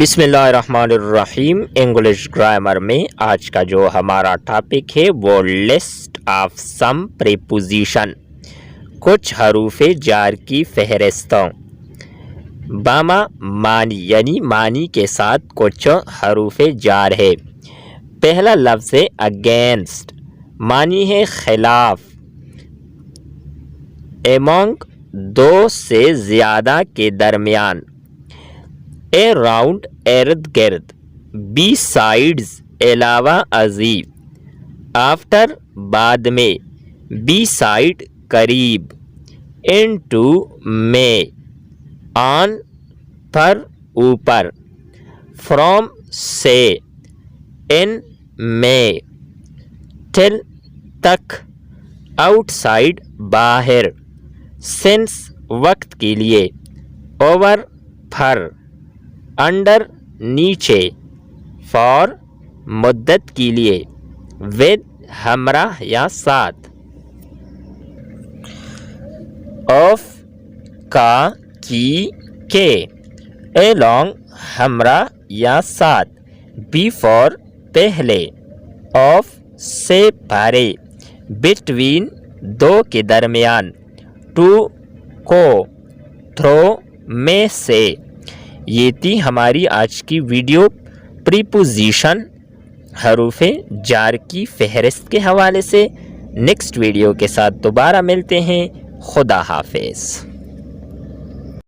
بسم اللہ الرحمن الرحیم۔ انگلش گرامر میں آج کا جو ہمارا ٹاپک ہے وہ لسٹ آف سم پریپوزیشن، کچھ حروف جار کی فہرستوں۔ باما معنی یعنی معنی کے ساتھ کچھ حروف جار ہے۔ پہلا لفظ ہے اگینسٹ، معنی ہے خلاف۔ ایمونگ، دو سے زیادہ کے درمیان۔ اراؤنڈ، ارد گرد۔ بی سائڈز، علاوہ ازیں۔ آفٹر، بعد میں۔ بی سائڈ، قریب۔ انٹو، میں۔ آن، پر، اوپر۔ فرام، سے۔ ان، میں۔ ٹل، تک۔ آؤٹ سائڈ، باہر۔ سنس، وقت کے لیے۔ اوور، پر۔ انڈر، نیچے۔ فار، مدت کے لیے۔ ود، ہمراہ یا ساتھ۔ آف، کا، کی، کے۔ along، ہمراہ یا ساتھ۔ بیفور، پہلے۔ آف، سے پرے۔ بٹوین، دو کے درمیان۔ ٹو، کو۔ تھرو، میں سے۔ یہ تھی ہماری آج کی ویڈیو پریپوزیشن، حروف جار کی فہرست کے حوالے سے۔ نیکسٹ ویڈیو کے ساتھ دوبارہ ملتے ہیں۔ خدا حافظ۔